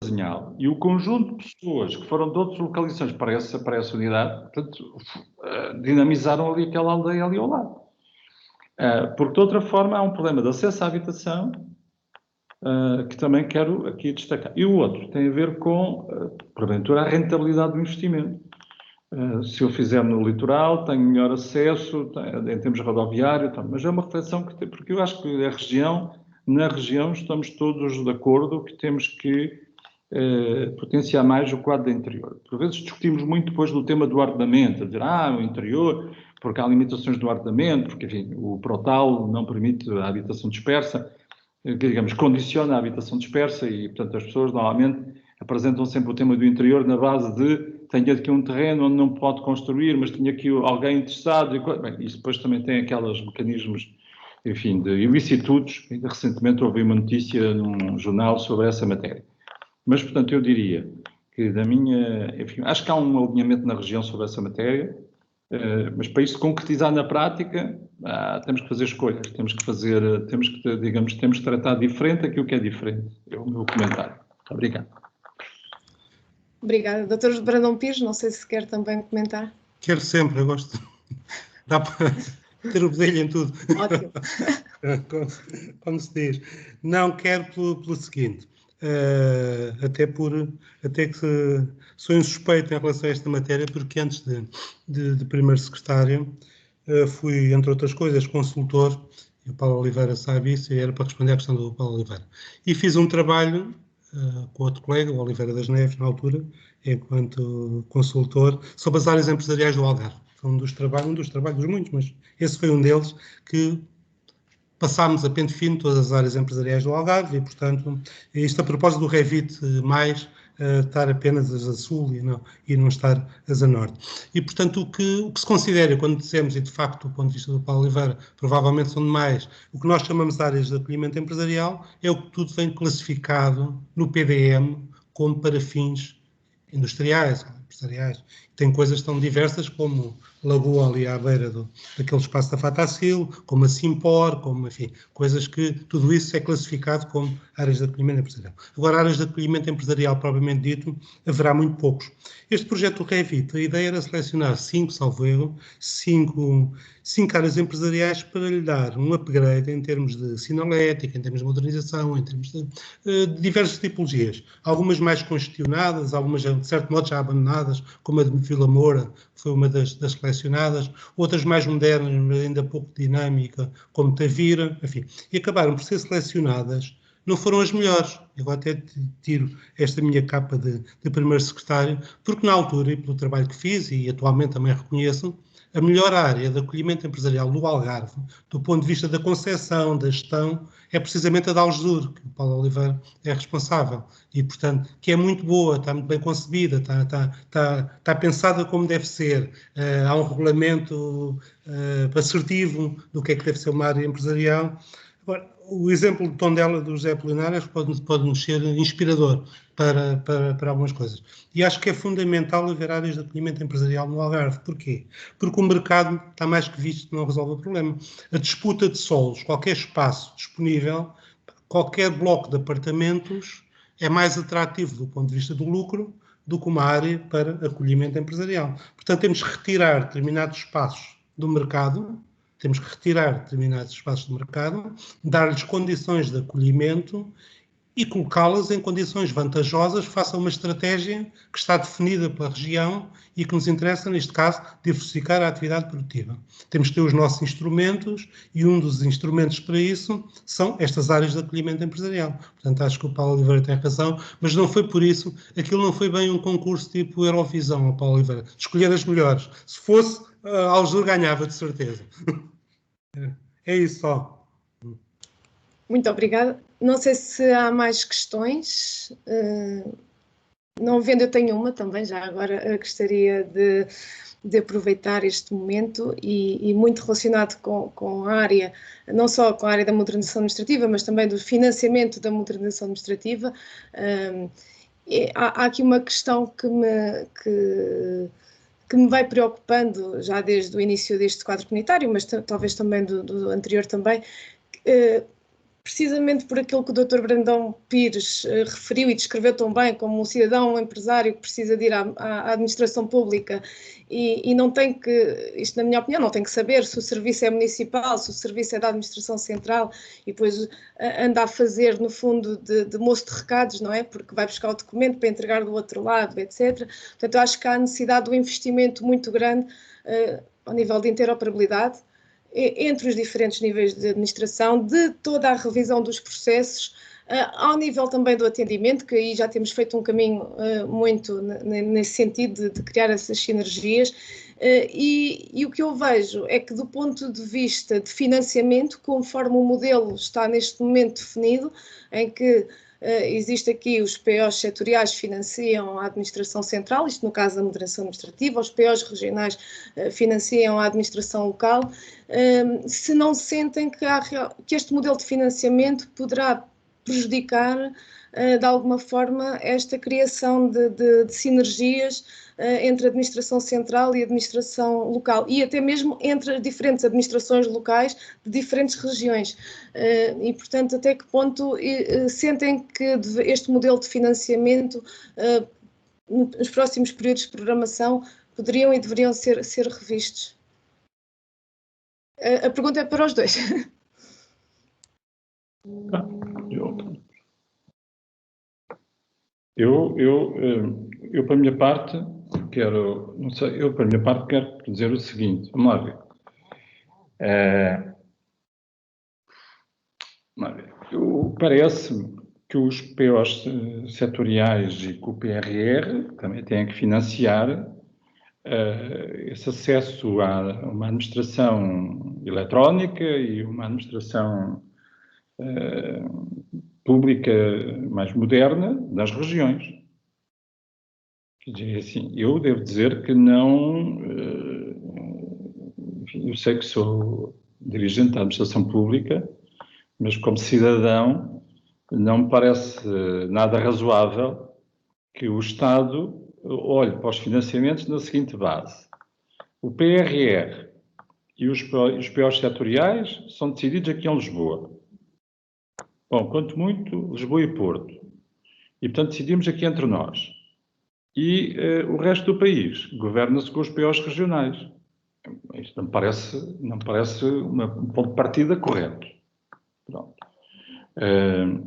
Azinhal e o conjunto de pessoas que foram de outras localizações para essa unidade, portanto, dinamizaram ali aquela aldeia ali ao lado. Porque, de outra forma, há um problema de acesso à habitação que também quero aqui destacar. E o outro tem a ver com, porventura, a rentabilidade do investimento. Se eu fizer no litoral, tenho melhor acesso, em termos rodoviários, mas é uma reflexão que tem, porque eu acho que na região estamos todos de acordo que temos que potenciar mais o quadro do interior. Por vezes discutimos muito depois do tema do arrendamento, a dizer, o interior, porque há limitações do arrendamento, porque, enfim, o PROTAL não permite a habitação dispersa, digamos, condiciona a habitação dispersa e, portanto, as pessoas normalmente apresentam sempre o tema do interior na base de tenho aqui um terreno onde não pode construir, mas tinha aqui alguém interessado. Bem, isso depois também tem aqueles mecanismos, enfim, de ilicitudes. Ainda recentemente ouvi uma notícia num jornal sobre essa matéria. Mas, portanto, eu diria que enfim, acho que há um alinhamento na região sobre essa matéria, mas para isso concretizar na prática, temos que fazer escolhas, temos que tratar diferente aquilo que é diferente. É o meu comentário. Obrigado. Obrigada. Dr. Brandão Pires, não sei se quer também comentar. Quero sempre, eu gosto. Dá para ter o bedelho em tudo. Ótimo. Como se diz. Não, quero pelo seguinte, até que sou insuspeito em relação a esta matéria, porque antes de primeiro secretário fui, entre outras coisas, consultor, e o Paulo Oliveira sabe isso, e era para responder à questão do Paulo Oliveira. E fiz um trabalho com outro colega, o Oliveira das Neves, na altura, enquanto consultor, sobre as áreas empresariais do Algarve. Foi um dos trabalhos muitos, mas esse foi um deles que passámos a pente fino todas as áreas empresariais do Algarve e, portanto, isto a propósito do Revit mais estar apenas as a sul e não estar as a norte. E, portanto, o que se considera quando dizemos, e de facto, do ponto de vista do Paulo Oliveira, provavelmente são demais, o que nós chamamos de áreas de acolhimento empresarial é o que tudo vem classificado no PDM como para fins industriais, empresariais. Tem coisas tão diversas como Lagoa ali à beira daquele espaço da Fatacil, como a Simpor, como, enfim, coisas que tudo isso é classificado como áreas de acolhimento empresarial. Agora, áreas de acolhimento empresarial, propriamente dito, haverá muito poucos. Este projeto do Revit, a ideia era selecionar 5 áreas empresariais para lhe dar um upgrade em termos de sinalética, em termos de modernização, em termos de diversas tipologias. Algumas mais congestionadas, algumas, de certo modo, já abandonadas, como a de Vila Moura, foi uma das selecionadas, outras mais modernas, mas ainda pouco dinâmica, como Tavira, enfim. E acabaram por ser selecionadas, não foram as melhores. Eu até tiro esta minha capa de primeiro secretário, porque na altura, e pelo trabalho que fiz, e atualmente também reconheço, a melhor área de acolhimento empresarial do Algarve, do ponto de vista da concepção, da gestão, é precisamente a da Algesur, que o Paulo Oliveira é responsável. E, portanto, que é muito boa, está muito bem concebida, está pensada como deve ser. Há um regulamento assertivo do que é que deve ser uma área empresarial. Agora, o exemplo de Tondela do José Apolinário pode-nos ser inspirador para algumas coisas. E acho que é fundamental haver áreas de acolhimento empresarial no Algarve. Porquê? Porque o mercado está mais que visto que não resolve o problema. A disputa de solos, qualquer espaço disponível, qualquer bloco de apartamentos é mais atrativo do ponto de vista do lucro do que uma área para acolhimento empresarial. Portanto, temos que retirar determinados espaços do mercado, dar-lhes condições de acolhimento e colocá-las em condições vantajosas face a uma estratégia que está definida pela região e que nos interessa, neste caso, diversificar a atividade produtiva. Temos que ter os nossos instrumentos e um dos instrumentos para isso são estas áreas de acolhimento empresarial. Portanto, acho que o Paulo Oliveira tem razão, mas não foi por isso, aquilo não foi bem um concurso tipo Eurovisão, o Paulo Oliveira, de escolher as melhores. Se fosse, a Algesur ganhava, de certeza. É isso só. Muito obrigada. Não sei se há mais questões. Não vendo, eu tenho uma também, já agora gostaria de aproveitar este momento e muito relacionado com a área, não só com a área da modernização administrativa, mas também do financiamento da modernização administrativa. Há aqui uma questão que me vai preocupando já desde o início deste quadro comunitário, mas talvez também do anterior também, precisamente por aquilo que o Dr. Brandão Pires referiu e descreveu tão bem, como um cidadão, um empresário que precisa de ir à administração pública e não tem que, isto na minha opinião, não tem que saber se o serviço é municipal, se o serviço é da administração central e depois anda a fazer, no fundo, de moço de recados, não é? Porque vai buscar o documento para entregar do outro lado, etc. Portanto, eu acho que há necessidade de um investimento muito grande ao nível de interoperabilidade entre os diferentes níveis de administração, de toda a revisão dos processos, ao nível também do atendimento, que aí já temos feito um caminho muito nesse sentido de criar essas sinergias, e o que eu vejo é que do ponto de vista de financiamento, conforme o modelo está neste momento definido, em que existe aqui os POs setoriais financiam a administração central, isto no caso da moderação administrativa, os POs regionais financiam a administração local, se não sentem que este modelo de financiamento poderá prejudicar de alguma forma esta criação de sinergias entre a administração central e a administração local e até mesmo entre as diferentes administrações locais de diferentes regiões. E, portanto, até que ponto sentem que este modelo de financiamento nos próximos períodos de programação poderiam e deveriam ser revistos? A pergunta é para os dois. Eu, para a minha parte, quero dizer o seguinte, vamos lá ver. Parece-me que os POs setoriais e que o PRR também têm que financiar esse acesso a uma administração eletrónica e uma administração pública mais moderna nas regiões. Quer dizer, assim, eu devo dizer que não... Enfim, eu sei que sou dirigente da administração pública, mas como cidadão não me parece nada razoável que o Estado olhe para os financiamentos na seguinte base. O PRR e os POs setoriais são decididos aqui em Lisboa. Bom, quanto muito, Lisboa e Porto. E, portanto, decidimos aqui entre nós. E o resto do país governa-se com os POs regionais. Isto não me parece um ponto de partida correto. Pronto.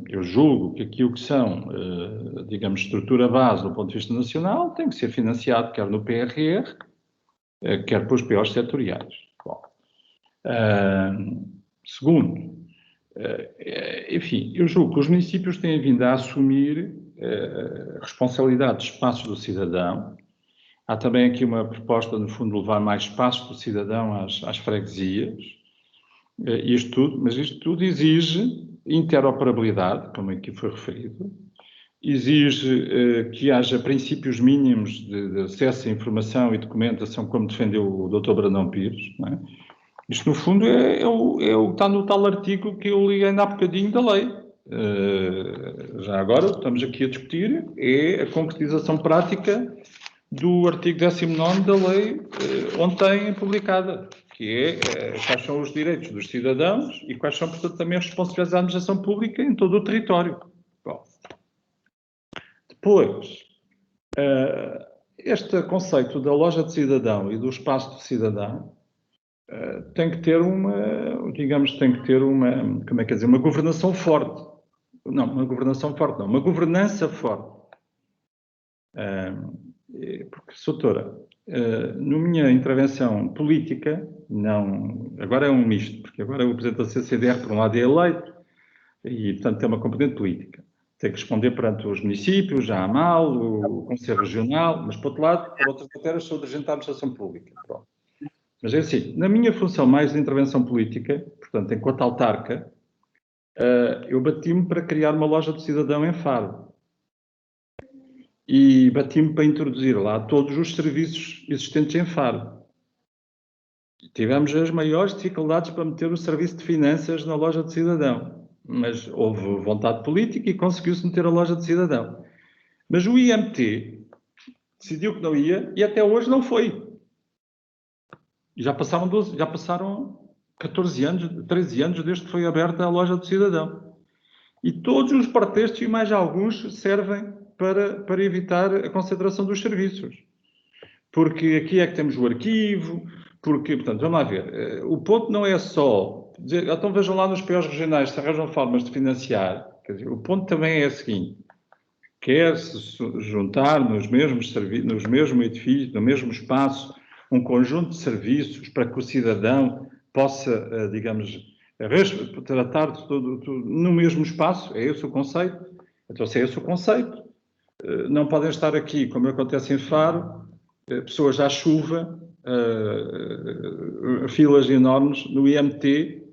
Eu julgo que aquilo que são, digamos, estrutura base do ponto de vista nacional tem que ser financiado quer no PRR, quer pelos POs setoriais. Bom. Segundo, enfim, eu julgo que os municípios têm vindo a assumir a responsabilidade de espaços do cidadão. Há também aqui uma proposta, no fundo, de levar mais espaço do cidadão às freguesias. Mas isto tudo exige interoperabilidade, como aqui foi referido, exige que haja princípios mínimos de acesso à informação e documentação, como defendeu o Dr. Brandão Pires. Não é? Isto, no fundo, está no tal artigo que eu li ainda há bocadinho da lei. Já agora, o que estamos aqui a discutir é a concretização prática do artigo 19º da lei ontem publicada, que é quais são os direitos dos cidadãos e quais são, portanto, também as responsabilidades da administração pública em todo o território. Bom. Depois, este conceito da loja de cidadão e do espaço do cidadão tem que ter uma governação forte. Não, uma governação forte não, uma governança forte. Porque, doutora, na minha intervenção política, não, agora é um misto, porque agora o Presidente da CCDR, por um lado, é eleito e, portanto, tem uma componente política. Tem que responder perante os municípios, a AMAL, o Conselho Regional, mas, por outro lado, por outras matérias, sou dirigente da administração pública. Pronto. Mas é assim, na minha função mais de intervenção política, portanto, enquanto autarca, eu bati-me para criar uma loja do cidadão em Faro. E bati-me para introduzir lá todos os serviços existentes em Faro. Tivemos as maiores dificuldades para meter o serviço de finanças na loja de cidadão, mas houve vontade política e conseguiu-se meter a loja de cidadão. Mas o IMT decidiu que não ia e até hoje não foi. E já passaram 14 anos, 13 anos desde que foi aberta a loja do cidadão. E todos os pretextos e mais alguns servem para evitar a concentração dos serviços. Porque aqui é que temos o arquivo, porque, portanto, vamos lá ver, o ponto não é só dizer, então vejam lá nos POs regionais se arranjam formas de financiar, quer dizer, o ponto também é o seguinte, quer-se juntar nos mesmos edifícios, no mesmo espaço, um conjunto de serviços para que o cidadão possa, digamos, tratar de tudo no mesmo espaço, é esse o conceito? Então, se é esse o conceito, não podem estar aqui, como acontece em Faro, pessoas à chuva, filas enormes no IMT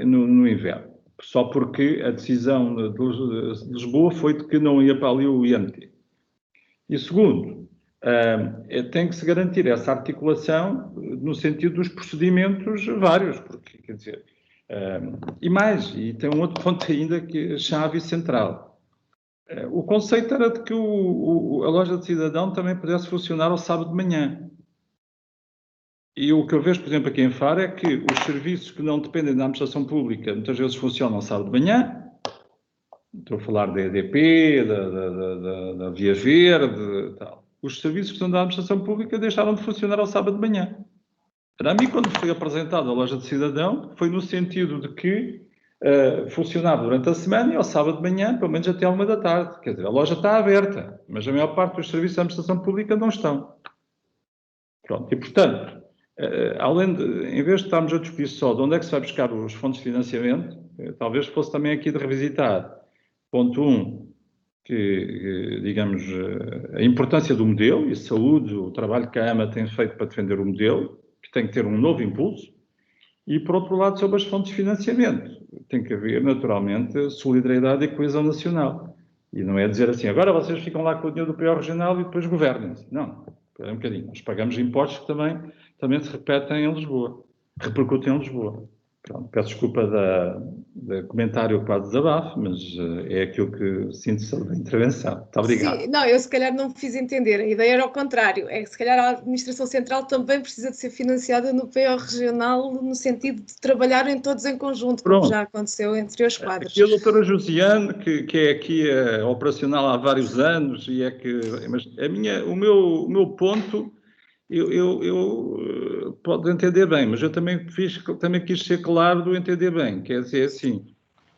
no inverno, só porque a decisão de Lisboa foi de que não ia para ali o IMT. E segundo, tem que se garantir essa articulação no sentido dos procedimentos vários, porque, quer dizer, e tem um outro ponto ainda que é chave central. O conceito era de que a loja de cidadão também pudesse funcionar ao sábado de manhã. E o que eu vejo, por exemplo, aqui em Faro é que os serviços que não dependem da administração pública muitas vezes funcionam ao sábado de manhã. Estou a falar da EDP, da Via Verde, tal. Os serviços que são da administração pública deixaram de funcionar ao sábado de manhã. Para mim, quando foi apresentada a loja de cidadão, foi no sentido de que funcionava durante a semana e ao sábado de manhã, pelo menos até à 1 da tarde. Quer dizer, a loja está aberta, mas a maior parte dos serviços da administração pública não estão. Pronto, e portanto, em vez de estarmos a discutir só de onde é que se vai buscar os fondos de financiamento, talvez fosse também aqui de revisitar, ponto 1, que, digamos, a importância do modelo, e saúde, o trabalho que a AMA tem feito para defender o modelo, que tem que ter um novo impulso, e, por outro lado, sobre as fontes de financiamento. Tem que haver, naturalmente, solidariedade e coesão nacional. E não é dizer assim, agora vocês ficam lá com o dinheiro do PO regional e depois governem-se. Não, espera um bocadinho. Nós pagamos impostos que também se repetem em Lisboa, repercutem em Lisboa. Pronto, peço desculpa do comentário para o desabafo, mas é aquilo que sinto da intervenção. Muito obrigado. Sim, não, eu se calhar não me fiz entender. A ideia era ao contrário. É que se calhar a administração central também precisa de ser financiada no PO regional no sentido de trabalharem todos em conjunto, como já aconteceu entre os quadros. Aqui a doutora Josiane, que é aqui operacional há vários anos, e é que... Mas o meu ponto... Eu pode entender bem, mas eu também quis ser claro do entender bem, quer dizer assim,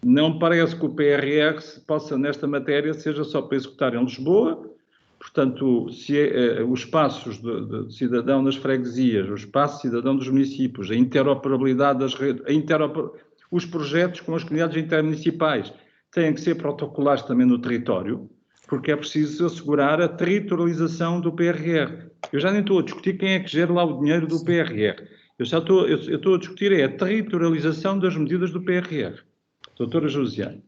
não parece que o PRR possa, nesta matéria, seja só para executar em Lisboa, portanto, se os espaços de cidadão nas freguesias, o espaço de cidadão dos municípios, a interoperabilidade das redes, os projetos com as comunidades intermunicipais têm que ser protocolares também no território, porque é preciso assegurar a territorialização do PRR. Eu já nem estou a discutir quem é que gera lá o dinheiro do PRR. Eu estou a discutir a territorialização das medidas do PRR. Doutora Josiane.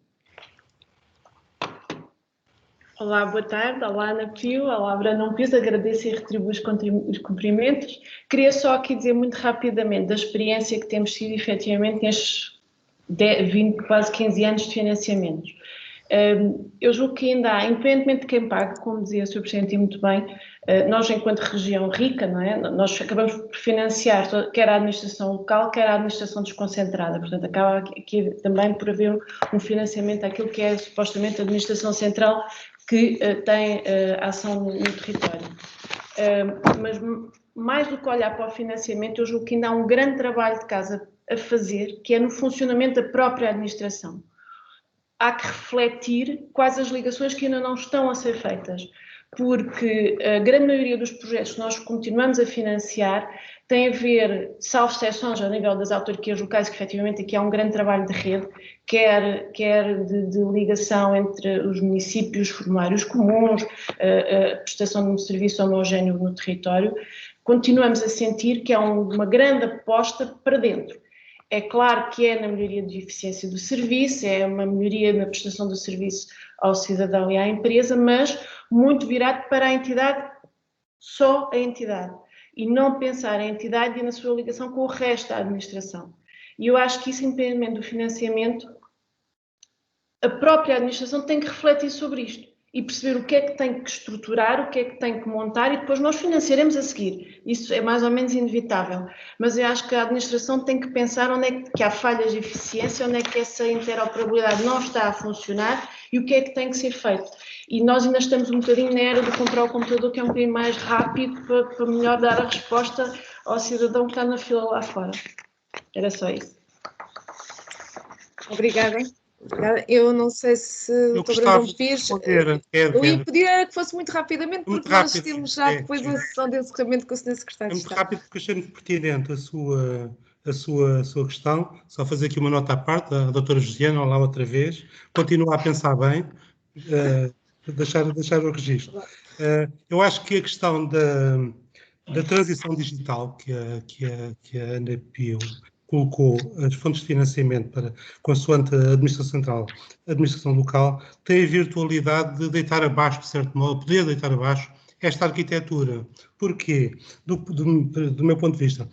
Olá, boa tarde. Olá, Ana Pio. Olá, Brandão Pio. Agradeço e retribuo os cumprimentos. Queria só aqui dizer muito rapidamente da experiência que temos tido, efetivamente, nestes 20, quase 15 anos de financiamentos. Eu julgo que ainda há, independentemente de quem pague, como dizia o Sr. Presidente muito bem, nós, enquanto região rica, não é? Nós acabamos por financiar quer a administração local, quer a administração desconcentrada. Portanto, acaba aqui também por haver um financiamento daquilo que é supostamente a administração central que tem ação no território. Mas mais do que olhar para o financiamento, eu julgo que ainda há um grande trabalho de casa a fazer, que é no funcionamento da própria administração. Há que refletir quais as ligações que ainda não estão a ser feitas, porque a grande maioria dos projetos que nós continuamos a financiar tem a ver, salvo exceções ao nível das autarquias locais, que efetivamente aqui há um grande trabalho de rede, quer de ligação entre os municípios, formulários comuns, a prestação de um serviço homogéneo no território, continuamos a sentir que há uma grande aposta para dentro. É claro que é na melhoria de eficiência do serviço, é uma melhoria na prestação do serviço ao cidadão e à empresa, mas muito virado para a entidade, só a entidade, e não pensar a entidade e na sua ligação com o resto da administração. E eu acho que isso, independentemente do financiamento, a própria administração tem que refletir sobre isto e perceber o que é que tem que estruturar, o que é que tem que montar e depois nós financiaremos a seguir. Isso é mais ou menos inevitável. Mas eu acho que a administração tem que pensar onde é que há falhas de eficiência, onde é que essa interoperabilidade não está a funcionar e o que é que tem que ser feito. E nós ainda estamos um bocadinho na era de comprar o computador que é um bocadinho mais rápido para melhor dar a resposta ao cidadão que está na fila lá fora. Era só isso. Obrigada. Eu não sei se o Dr. Brandão Pires... Eu ia pedir que fosse muito rapidamente, porque nós temos já depois a sessão de encerramento com o Sr. Secretário de Estado. É muito rápido, porque achei muito pertinente a sua questão. Só fazer aqui uma nota à parte, a doutora Josiana, olá outra vez, continua a pensar bem, deixar o registro. Eu acho que a questão da transição digital que a ANAPIO colocou as fontes de financiamento para, consoante a administração central, a administração local, tem a virtualidade de deitar abaixo, de certo modo, poder deitar abaixo esta arquitetura. Porquê? Do meu ponto de vista.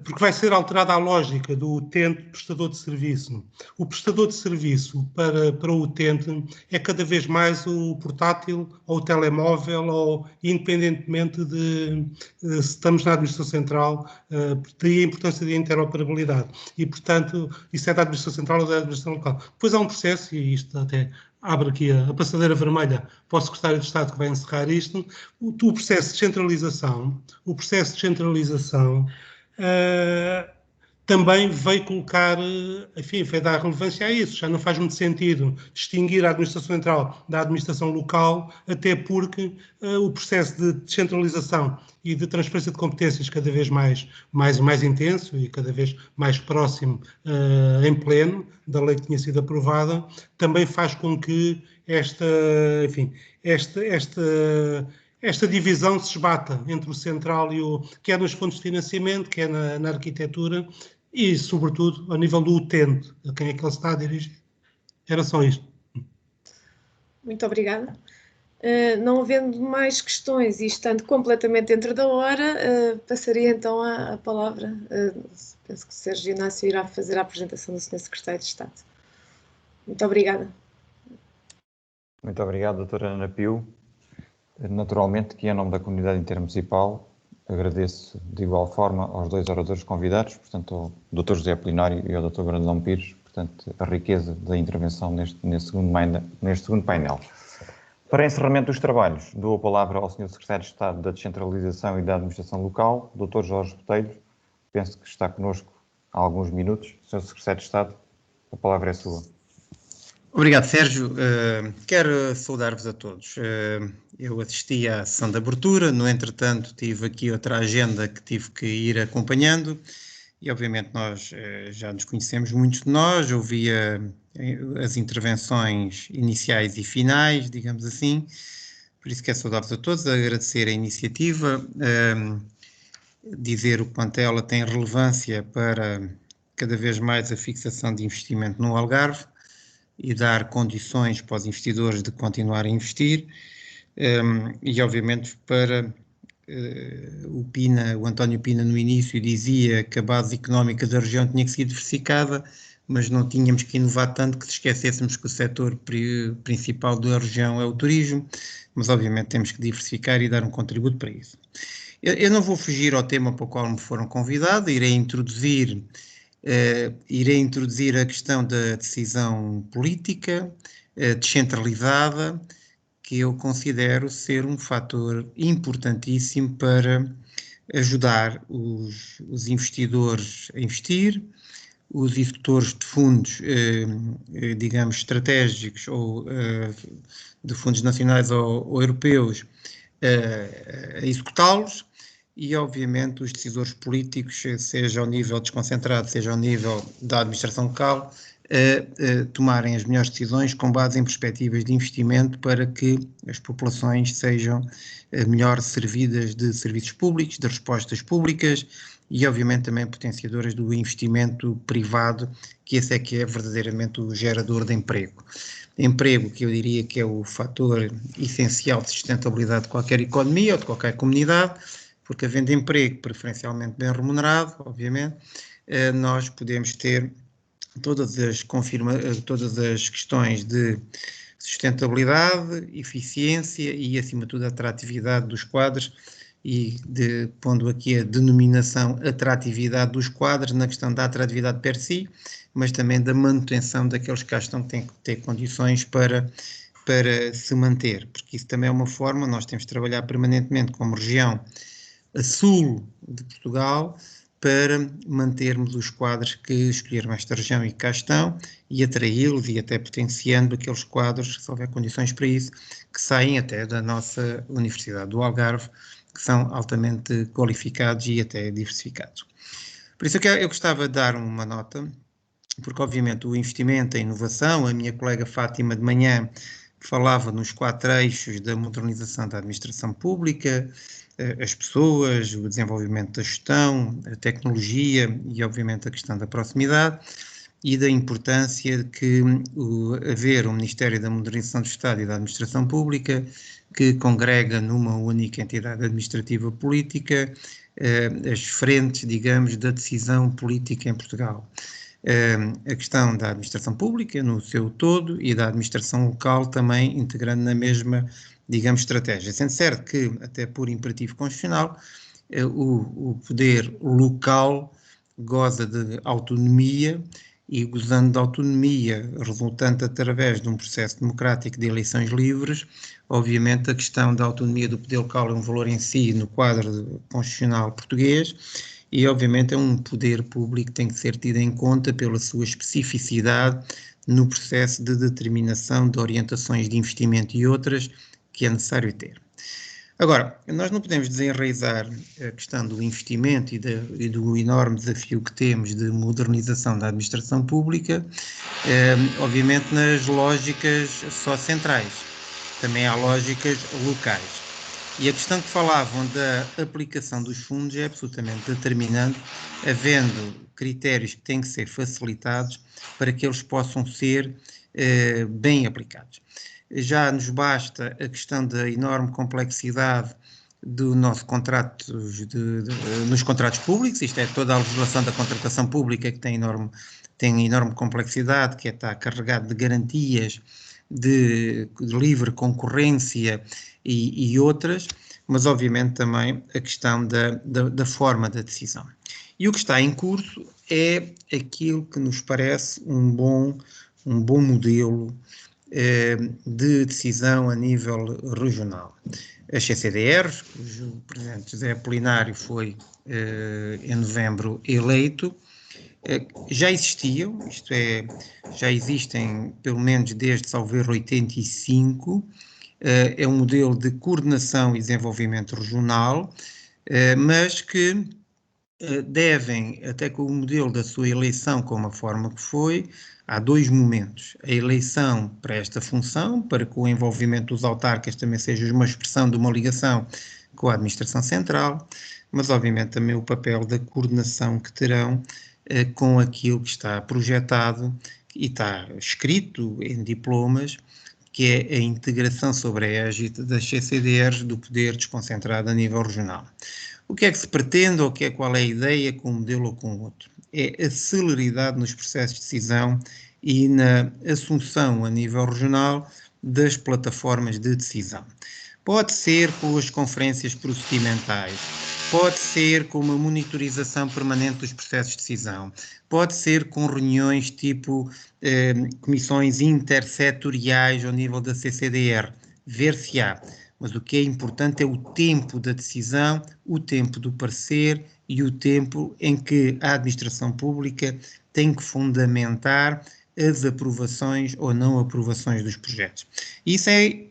Porque vai ser alterada a lógica do utente prestador de serviço. O prestador de serviço para o utente é cada vez mais o portátil ou o telemóvel, ou independentemente de se estamos na administração central, daí a importância da interoperabilidade. E, portanto, isso é da administração central ou da administração local. Depois há um processo, e isto até abre aqui a passadeira vermelha para o Secretário de Estado que vai encerrar isto, o processo de centralização, também veio colocar, enfim, veio dar relevância a isso. Já não faz muito sentido distinguir a administração central da administração local, até porque o processo de descentralização e de transferência de competências cada vez mais intenso e cada vez mais próximo em pleno da lei que tinha sido aprovada, também faz com que esta divisão se esbata entre o central e quer nas fontes de financiamento, quer na arquitetura e, sobretudo, ao nível do utente, a quem é que ele está a dirigir. Era só isto. Muito obrigada. Não havendo mais questões e estando completamente dentro da hora, passaria então a palavra. Penso que o Sérgio Inácio irá fazer a apresentação do Sr. Secretário de Estado. Muito obrigada. Muito obrigado, doutora ANAPIO. Naturalmente que, em nome da comunidade intermunicipal, agradeço de igual forma aos dois oradores convidados, portanto, ao Dr. José Apolinário e ao Dr. Brandão Pires, portanto, a riqueza da intervenção neste segundo painel. Para encerramento dos trabalhos, dou a palavra ao Sr. Secretário de Estado da Descentralização e da Administração Local, Dr. Jorge Botelho. Penso que está connosco há alguns minutos. Sr. Secretário de Estado, a palavra é sua. Obrigado, Sérgio. Quero saudar-vos a todos. Eu assisti à sessão de abertura, no entretanto tive aqui outra agenda que tive que ir acompanhando e obviamente nós já nos conhecemos, muitos de nós, ouvia as intervenções iniciais e finais, digamos assim, por isso quero saudar-vos a todos, agradecer a iniciativa, dizer o quanto ela tem relevância para cada vez mais a fixação de investimento no Algarve e dar condições para os investidores de continuar a investir, e obviamente para o António Pina no início dizia que a base económica da região tinha que ser diversificada, mas não tínhamos que inovar tanto que se esquecêssemos que o setor principal da região é o turismo, mas obviamente temos que diversificar e dar um contributo para isso. Eu não vou fugir ao tema para o qual me foram convidados, irei introduzir a questão da decisão política descentralizada, que eu considero ser um fator importantíssimo para ajudar os investidores a investir, os executores de fundos, digamos, estratégicos ou de fundos nacionais ou europeus a executá-los, e, obviamente, os decisores políticos, seja ao nível desconcentrado, seja ao nível da administração local, tomarem as melhores decisões com base em perspectivas de investimento para que as populações sejam melhor servidas de serviços públicos, de respostas públicas e, obviamente, também potenciadoras do investimento privado, que esse é que é verdadeiramente o gerador de emprego. Emprego, que eu diria que é o fator essencial de sustentabilidade de qualquer economia ou de qualquer comunidade, porque havendo emprego preferencialmente bem remunerado, obviamente, nós podemos ter todas as questões de sustentabilidade, eficiência e, acima de tudo, atratividade dos quadros, e pondo aqui a denominação atratividade dos quadros na questão da atratividade per si, mas também da manutenção daqueles que estão, que têm que ter condições para se manter, porque isso também é uma forma. Nós temos de trabalhar permanentemente como região a sul de Portugal para mantermos os quadros que escolheram esta região e que cá estão, e atraí-los e até potenciando aqueles quadros, se houver condições para isso, que saem até da nossa Universidade do Algarve, que são altamente qualificados e até diversificados. Por isso eu gostava de dar uma nota, porque obviamente o investimento, a inovação, a minha colega Fátima de manhã falava nos 4 eixos da modernização da administração pública, as pessoas, o desenvolvimento da gestão, a tecnologia e obviamente a questão da proximidade, e da importância de que haver um Ministério da Modernização do Estado e da Administração Pública que congrega numa única entidade administrativa política as frentes, digamos, da decisão política em Portugal. A questão da administração pública no seu todo e da administração local também integrando na mesma, digamos, estratégia. Sendo certo que, até por imperativo constitucional, o poder local goza de autonomia, e gozando de autonomia resultante através de um processo democrático de eleições livres, obviamente a questão da autonomia do poder local é um valor em si no quadro constitucional português, e obviamente é um poder público que tem que ser tido em conta pela sua especificidade no processo de determinação de orientações de investimento e outras que é necessário ter. Agora, nós não podemos desenraizar a questão do investimento e do enorme desafio que temos de modernização da administração pública, obviamente nas lógicas só centrais, também há lógicas locais. E a questão que falavam da aplicação dos fundos é absolutamente determinante, havendo critérios que têm que ser facilitados para que eles possam ser bem aplicados. Já nos basta a questão da enorme complexidade do nosso contrato, nos contratos públicos, isto é, toda a legislação da contratação pública que tem enorme complexidade, que está carregado de garantias de livre concorrência e outras, mas obviamente também a questão da forma da decisão. E o que está em curso é aquilo que nos parece um bom modelo de decisão a nível regional. As CCDRs, cujo presidente José Apolinário foi em novembro eleito, já existiam, isto é, já existem pelo menos desde, salvo erro, 85, é um modelo de coordenação e desenvolvimento regional, mas que devem, até com o modelo da sua eleição, como a forma que foi, há 2 momentos. A eleição para esta função, para que o envolvimento dos autarcas também seja uma expressão de uma ligação com a administração central, mas obviamente também o papel da coordenação que terão com aquilo que está projetado e está escrito em diplomas, que é a integração sobre a égide das CCDRs do poder desconcentrado a nível regional. O que é que se pretende, ou qual é a ideia com um modelo ou com outro? É a celeridade nos processos de decisão e na assunção a nível regional das plataformas de decisão. Pode ser com as conferências procedimentais, pode ser com uma monitorização permanente dos processos de decisão, pode ser com reuniões tipo comissões intersetoriais ao nível da CCDR, ver-se-á. Mas o que é importante é o tempo da decisão, o tempo do parecer e o tempo em que a administração pública tem que fundamentar as aprovações ou não aprovações dos projetos. Isso é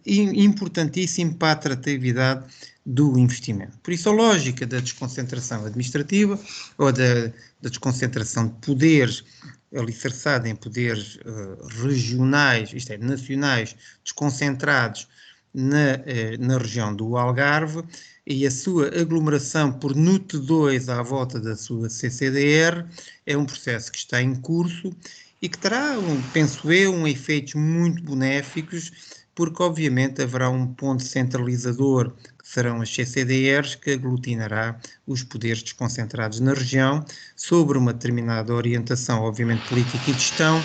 importantíssimo para a atratividade do investimento. Por isso, a lógica da desconcentração administrativa ou da desconcentração de poderes alicerçada em poderes regionais, isto é, nacionais, desconcentrados na região do Algarve, e a sua aglomeração por NUT 2 à volta da sua CCDR é um processo que está em curso e que terá, penso eu, efeitos muito benéficos, porque obviamente haverá um ponto centralizador que serão as CCDRs, que aglutinará os poderes desconcentrados na região sobre uma determinada orientação, obviamente política e de gestão,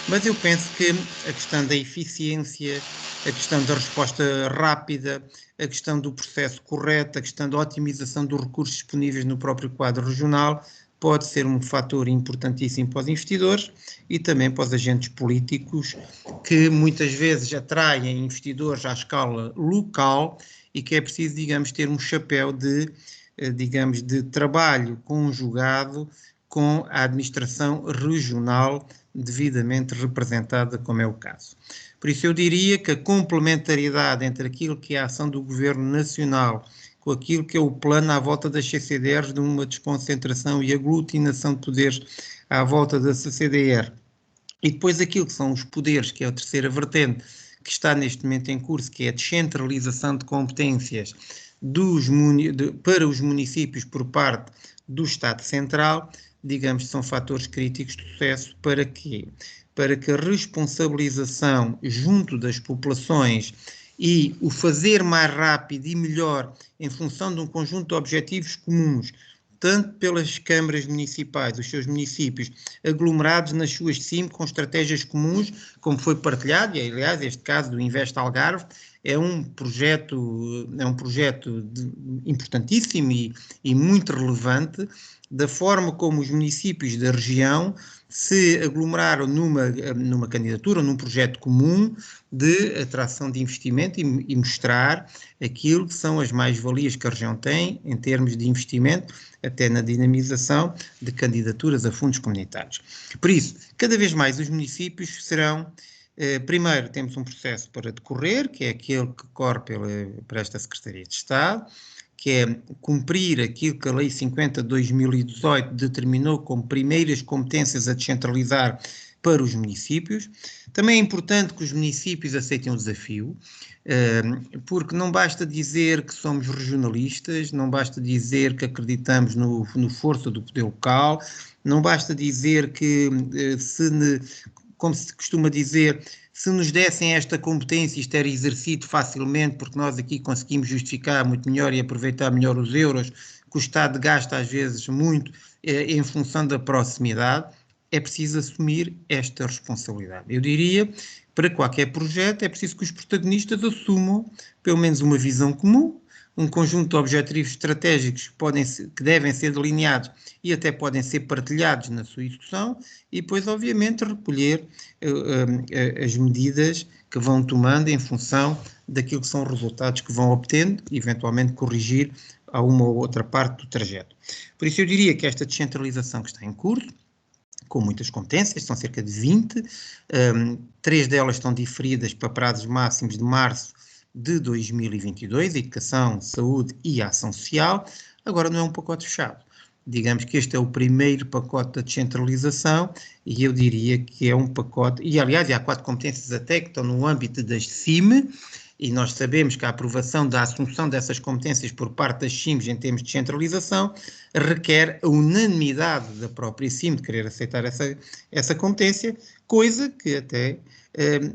Mas eu penso que a questão da eficiência, a questão da resposta rápida, a questão do processo correto, a questão da otimização dos recursos disponíveis no próprio quadro regional pode ser um fator importantíssimo para os investidores e também para os agentes políticos que muitas vezes atraem investidores à escala local e que é preciso, digamos, ter um chapéu de, digamos, de trabalho conjugado com a administração regional devidamente representada, como é o caso. Por isso eu diria que a complementariedade entre aquilo que é a ação do Governo Nacional com aquilo que é o plano à volta das CCDRs de uma desconcentração e aglutinação de poderes à volta da CCDR e depois aquilo que são os poderes, que é a terceira vertente, que está neste momento em curso, que é a descentralização de competências para os municípios por parte do Estado Central, digamos que são fatores críticos de sucesso para quê? Para que a responsabilização junto das populações e o fazer mais rápido e melhor em função de um conjunto de objetivos comuns, tanto pelas câmaras municipais, os seus municípios aglomerados nas suas CIM com estratégias comuns, como foi partilhado, e aliás este caso do Invest Algarve é um projeto importantíssimo e muito relevante, da forma como os municípios da região se aglomeraram numa candidatura, num projeto comum de atração de investimento e mostrar aquilo que são as mais-valias que a região tem em termos de investimento, até na dinamização de candidaturas a fundos comunitários. Por isso, cada vez mais os municípios serão, primeiro temos um processo para decorrer, que é aquele que corre para esta Secretaria de Estado, que é cumprir aquilo que a Lei 50 de 2018 determinou como primeiras competências a descentralizar para os municípios. Também é importante que os municípios aceitem o desafio, porque não basta dizer que somos regionalistas, não basta dizer que acreditamos no força do poder local, não basta dizer que, como se costuma dizer, se nos dessem esta competência, isto era exercido facilmente, porque nós aqui conseguimos justificar muito melhor e aproveitar melhor os euros, que o Estado gasta às vezes muito em função da proximidade. É preciso assumir esta responsabilidade. Eu diria, para qualquer projeto, é preciso que os protagonistas assumam pelo menos uma visão comum, um conjunto de objetivos estratégicos que devem ser delineados e até podem ser partilhados na sua execução e depois, obviamente, recolher as medidas que vão tomando em função daquilo que são os resultados que vão obtendo e, eventualmente, corrigir a uma ou outra parte do trajeto. Por isso, eu diria que esta descentralização que está em curso, com muitas competências, são cerca de 20, 3 delas estão diferidas para prazos máximos de março de 2022, Educação, Saúde e Ação Social. Agora não é um pacote fechado. Digamos que este é o primeiro pacote da descentralização e eu diria que é um pacote, e aliás há 4 competências até que estão no âmbito das CIM, e nós sabemos que a aprovação da assunção dessas competências por parte das CIMs em termos de descentralização requer a unanimidade da própria CIM de querer aceitar essa competência, coisa que até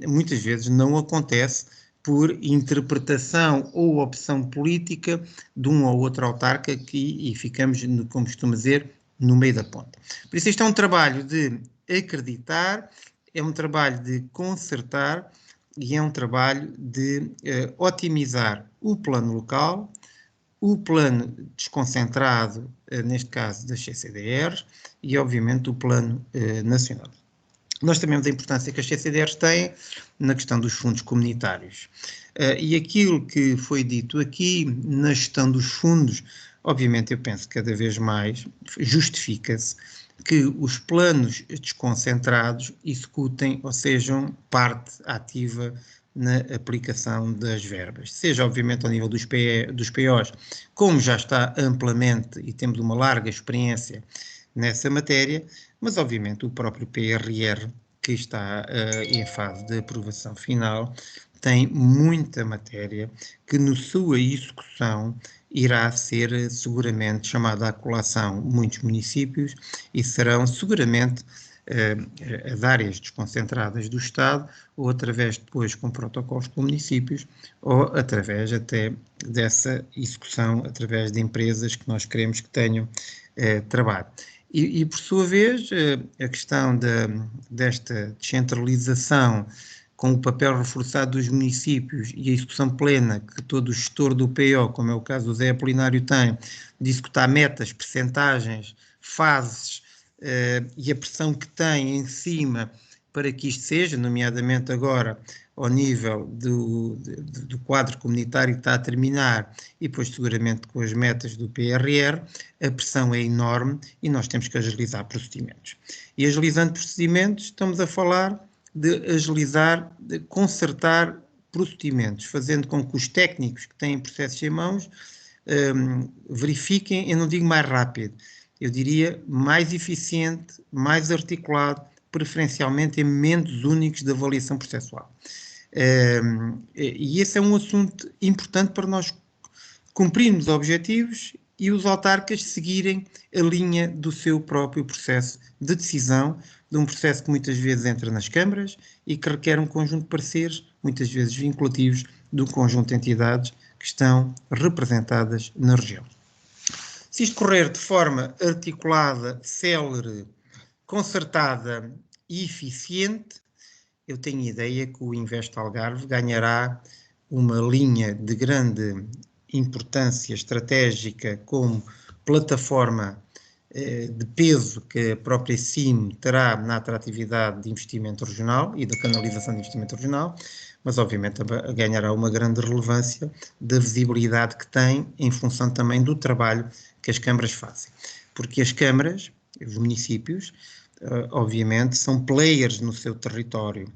muitas vezes não acontece por interpretação ou opção política de um ou outro autarca e ficamos, como costuma dizer, no meio da ponta. Por isso, este é um trabalho de acreditar, é um trabalho de concertar e é um trabalho de otimizar o plano local, o plano desconcentrado, neste caso das CCDRs, e, obviamente, o plano nacional. Nós sabemos a importância que as CCDRs têm na questão dos fundos comunitários. E aquilo que foi dito aqui na gestão dos fundos, obviamente eu penso que cada vez mais justifica-se que os planos desconcentrados executem ou sejam parte ativa na aplicação das verbas. Seja, obviamente, ao nível dos POs, como já está amplamente e temos uma larga experiência nessa matéria, mas, obviamente, o próprio PRR, que está em fase de aprovação final, tem muita matéria que, na sua execução, irá ser seguramente chamada à colação muitos municípios e serão seguramente as áreas desconcentradas do Estado, ou através depois com protocolos com municípios, ou através até dessa execução, através de empresas que nós queremos que tenham trabalho. E, por sua vez, a questão desta descentralização com o papel reforçado dos municípios e a execução plena que todo o gestor do PO, como é o caso do Zé Apolinário, tem, de executar metas, percentagens, fases e a pressão que tem em cima para que isto seja, nomeadamente agora ao nível do quadro comunitário que está a terminar e depois seguramente com as metas do PRR, a pressão é enorme e nós temos que agilizar procedimentos. E agilizando procedimentos, estamos a falar de agilizar, de consertar procedimentos, fazendo com que os técnicos que têm processos em mãos verifiquem, eu não digo mais rápido, eu diria mais eficiente, mais articulado, preferencialmente em momentos únicos de avaliação processual. E esse é um assunto importante para nós cumprirmos objetivos e os autarcas seguirem a linha do seu próprio processo de decisão, de um processo que muitas vezes entra nas câmaras e que requer um conjunto de pareceres, muitas vezes vinculativos, do conjunto de entidades que estão representadas na região. Se isto correr de forma articulada, célere, concertada e eficiente, eu tenho ideia que o Invest Algarve ganhará uma linha de grande importância estratégica como plataforma de peso que a própria CIM terá na atratividade de investimento regional e da canalização de investimento regional, mas obviamente ganhará uma grande relevância da visibilidade que tem em função também do trabalho que as câmaras fazem. Porque as câmaras, os municípios, obviamente, são players no seu território.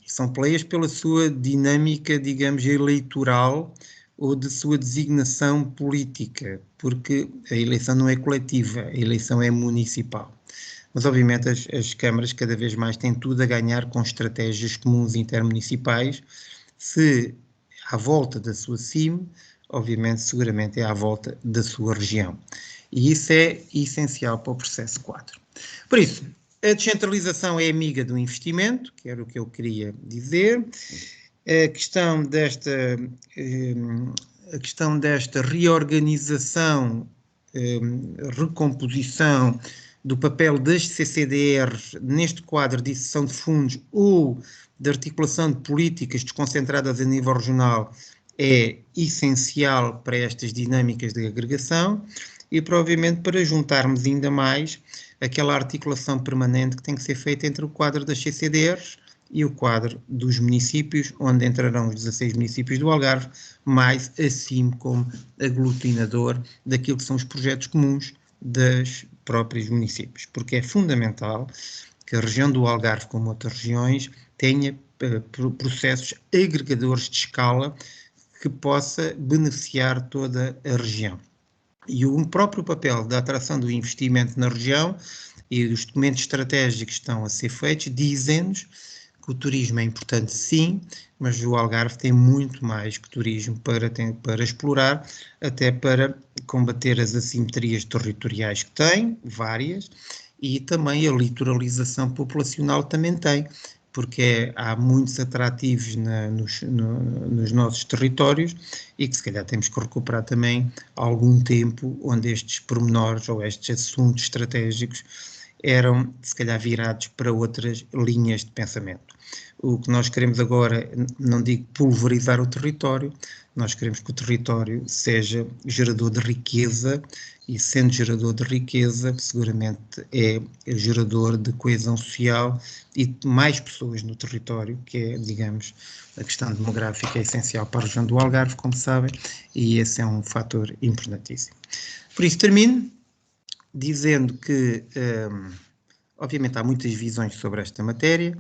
São players pela sua dinâmica, digamos, eleitoral ou de sua designação política, porque a eleição não é coletiva, a eleição é municipal. Mas, obviamente, as câmaras cada vez mais têm tudo a ganhar com estratégias comuns intermunicipais, se à volta da sua CIM, obviamente, seguramente é à volta da sua região. E isso é essencial para o processo 4. Por isso, a descentralização é amiga do investimento, que era o que eu queria dizer. A questão desta reorganização, recomposição do papel das CCDRs neste quadro de cessão de fundos ou de articulação de políticas desconcentradas a nível regional é essencial para estas dinâmicas de agregação e, provavelmente, para juntarmos ainda mais aquela articulação permanente que tem que ser feita entre o quadro das CCDRs e o quadro dos municípios, onde entrarão os 16 municípios do Algarve, mais assim como aglutinador daquilo que são os projetos comuns dos próprios municípios, porque é fundamental que a região do Algarve, como outras regiões, tenha processos agregadores de escala que possa beneficiar toda a região. E o próprio papel da atração do investimento na região e os documentos estratégicos que estão a ser feitos dizem-nos que o turismo é importante sim, mas o Algarve tem muito mais que turismo para explorar, até para combater as assimetrias territoriais que tem, várias, e também a litoralização populacional também tem, porque há muitos atrativos nos nossos territórios e que se calhar temos que recuperar também algum tempo onde estes pormenores ou estes assuntos estratégicos eram se calhar virados para outras linhas de pensamento. O que nós queremos agora, não digo pulverizar o território, nós queremos que o território seja gerador de riqueza e, sendo gerador de riqueza, seguramente é gerador de coesão social e de mais pessoas no território, que é, digamos, a questão demográfica é essencial para a região do Algarve, como sabem, e esse é um fator importantíssimo. Por isso termino dizendo que, obviamente, há muitas visões sobre esta matéria.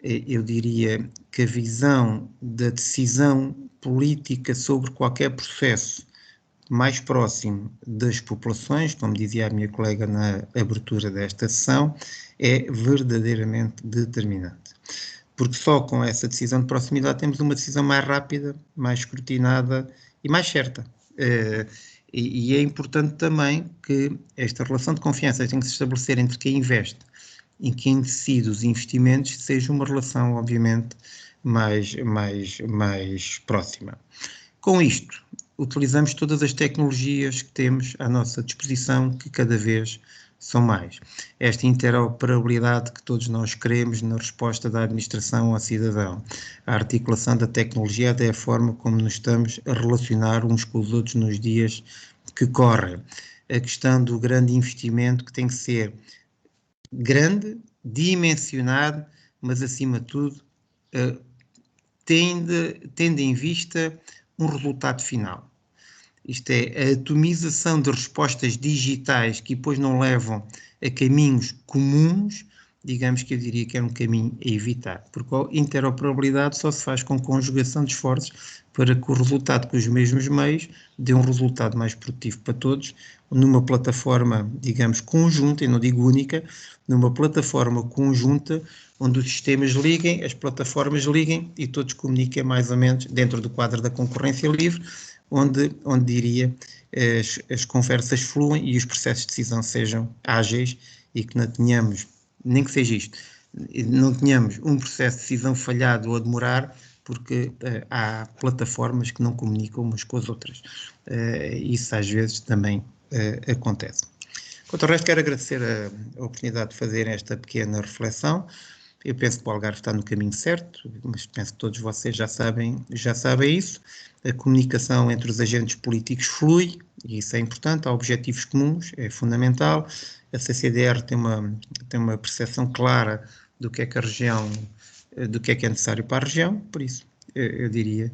Eu diria que a visão da decisão política sobre qualquer processo mais próximo das populações, como dizia a minha colega na abertura desta sessão, é verdadeiramente determinante. Porque só com essa decisão de proximidade temos uma decisão mais rápida, mais escrutinada e mais certa. E é importante também que esta relação de confiança tem que se estabelecer entre quem investe e quem decide os investimentos seja uma relação, obviamente, mais próxima. Com isto, utilizamos todas as tecnologias que temos à nossa disposição, que cada vez são mais. Esta interoperabilidade que todos nós queremos na resposta da administração ao cidadão. A articulação da tecnologia até a forma como nos estamos a relacionar uns com os outros nos dias que correm. A questão do grande investimento que tem que ser grande, dimensionado, mas acima de tudo tendo em vista um resultado final. Isto é, a atomização de respostas digitais que depois não levam a caminhos comuns, digamos que eu diria que é um caminho a evitar, porque a interoperabilidade só se faz com conjugação de esforços para que o resultado com os mesmos meios dê um resultado mais produtivo para todos, numa plataforma, digamos, conjunta, e não digo única, numa plataforma conjunta, onde os sistemas liguem, as plataformas liguem e todos comuniquem mais ou menos dentro do quadro da concorrência livre, onde diria as conversas fluem e os processos de decisão sejam ágeis e que não tenhamos, nem que seja isto, não tenhamos um processo de decisão falhado ou a demorar, porque há plataformas que não comunicam umas com as outras. Isso às vezes também acontece. Quanto ao resto, quero agradecer a oportunidade de fazer esta pequena reflexão. Eu penso que o Algarve está no caminho certo, mas penso que todos vocês já sabem isso. A comunicação entre os agentes políticos flui, e isso é importante, há objetivos comuns, é fundamental. A CCDR tem uma percepção clara do que é que a região, do que é necessário para a região, por isso eu diria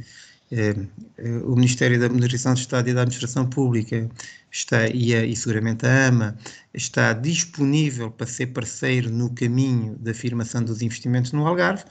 o Ministério da Modernização do Estado e da Administração Pública está, e seguramente a AMA, está disponível para ser parceiro no caminho da afirmação dos investimentos no Algarve.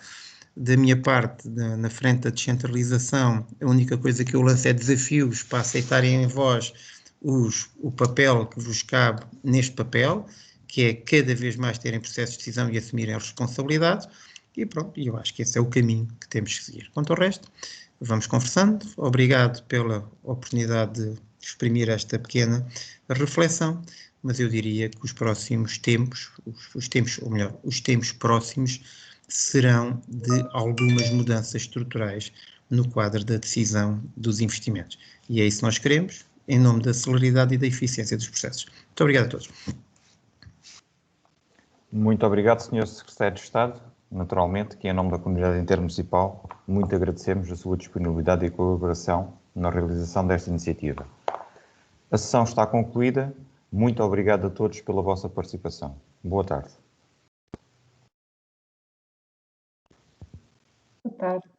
Da minha parte, na frente da descentralização, a única coisa que eu lanço é desafios para aceitarem em vós o papel que vos cabe neste papel, que é cada vez mais terem processos de decisão e assumirem as responsabilidades, e pronto, eu acho que esse é o caminho que temos que seguir. Quanto ao resto, vamos conversando. Obrigado pela oportunidade de exprimir esta pequena reflexão, mas eu diria que os próximos tempos, os tempos próximos, serão de algumas mudanças estruturais no quadro da decisão dos investimentos. E é isso que nós queremos, em nome da celeridade e da eficiência dos processos. Muito obrigado a todos. Muito obrigado, Sr. Secretário de Estado. Naturalmente, que em nome da comunidade intermunicipal, muito agradecemos a sua disponibilidade e colaboração na realização desta iniciativa. A sessão está concluída. Muito obrigado a todos pela vossa participação. Boa tarde. Boa tarde.